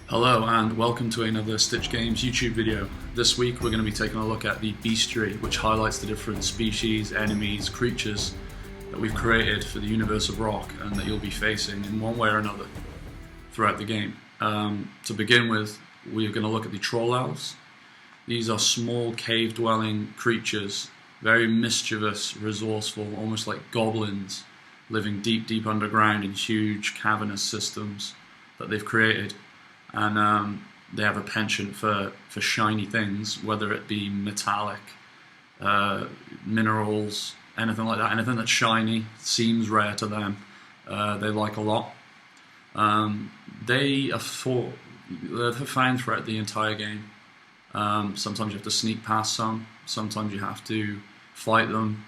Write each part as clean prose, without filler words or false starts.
Hello and welcome to another Stitch Games YouTube video. This week we're going to be taking a look at the Bestiary, which highlights the different species, enemies, creatures that we've created for the universe of Rok and that you'll be facing in one way or another throughout the game. To begin with, we're going to look at the Troll Elves. These are small cave-dwelling creatures, very mischievous, resourceful, almost like goblins, living deep underground in huge cavernous systems that they've created. And they have a penchant for shiny things, whether it be metallic, minerals, anything like that. Anything that's shiny seems rare to them. They like a lot. They're found throughout the entire game. Sometimes you have to sneak past some. Sometimes you have to fight them.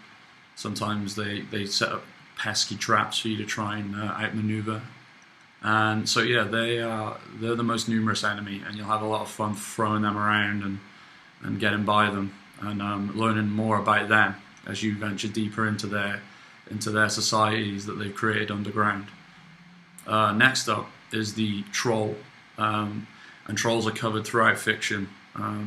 Sometimes they set up pesky traps for you to try and outmaneuver. And so yeah, they're the most numerous enemy, and you'll have a lot of fun throwing them around and getting by them, and learning more about them as you venture deeper into their societies that they've created underground. Next up is the troll, and trolls are covered throughout fiction.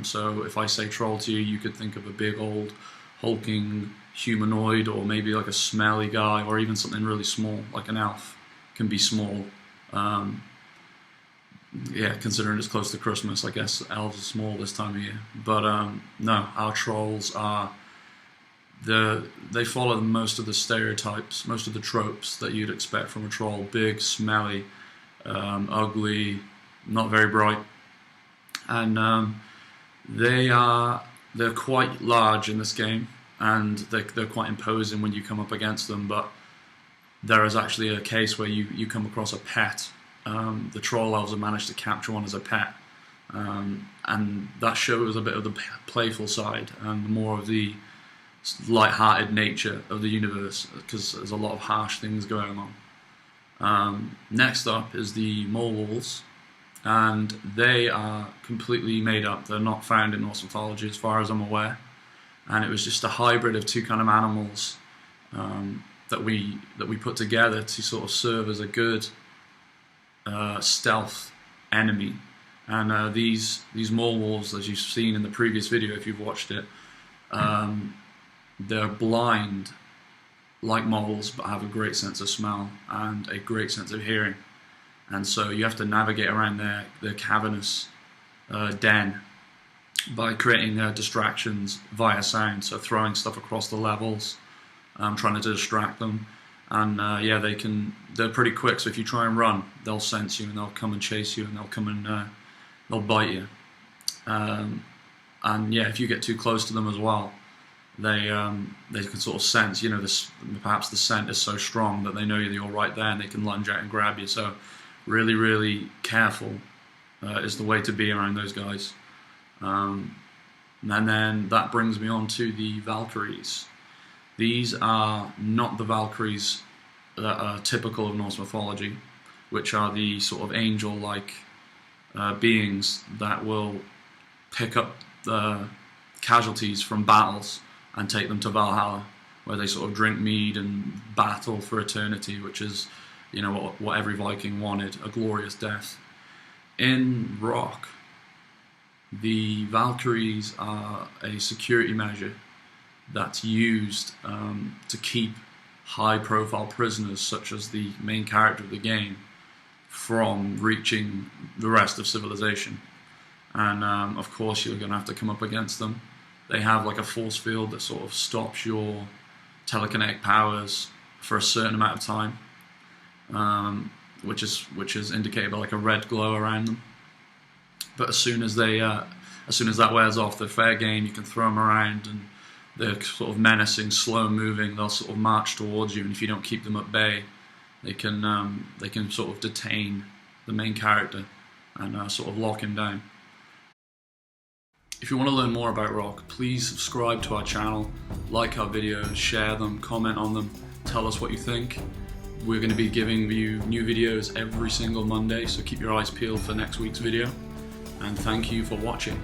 So if I say troll to you, you could think of a big old hulking humanoid, or maybe like a smelly guy, or even something really small like an elf can be small. Yeah, considering it's close to Christmas, I guess elves are small this time of year. But no, our trolls are they follow most of the stereotypes, most of the tropes that you'd expect from a troll: big, smelly, ugly, not very bright, and they're quite large in this game, and they're quite imposing when you come up against them. But there is actually a case where you come across a pet. The Troll Elves have managed to capture one as a pet, and that shows a bit of the playful side and more of the light-hearted nature of the universe, because there's a lot of harsh things going on. Next up is the Mole Wolves, and they are completely made up. They're not found in Norse mythology as far as I'm aware, and it was just a hybrid of two kind of animals that we put together to sort of serve as a good stealth enemy. And these mole wolves, as you've seen in the previous video if you've watched it, they're blind like moles but have a great sense of smell and a great sense of hearing, and so you have to navigate around their cavernous den by creating distractions via sound, so throwing stuff across the levels, trying to distract them. And yeah, they're pretty quick, so if you try and run, they'll sense you and they'll come and chase you, and they'll come and they'll bite you. And yeah, if you get too close to them as well, they can sort of sense, perhaps the scent is so strong that they know you're right there and they can lunge out and grab you. So really careful is the way to be around those guys. And then that brings me on to the Valkyries. These are not the Valkyries that are typical of Norse mythology, which are the sort of angel-like beings that will pick up the casualties from battles and take them to Valhalla, where they sort of drink mead and battle for eternity, which is, what every Viking wanted, a glorious death. In Rok, the Valkyries are a security measure that's used to keep high-profile prisoners, such as the main character of the game, from reaching the rest of civilization. And of course you're going to have to come up against them. They have like a force field that sort of stops your telekinetic powers for a certain amount of time, which is indicated by like a red glow around them. But as soon as that wears off, they're fair game. You can throw them around, and they're sort of menacing, slow-moving. They'll sort of march towards you, and if you don't keep them at bay, they can sort of detain the main character and sort of lock him down. If you want to learn more about Rok, please subscribe to our channel, like our videos, share them, comment on them, tell us what you think. We're going to be giving you new videos every single Monday, so keep your eyes peeled for next week's video, and thank you for watching.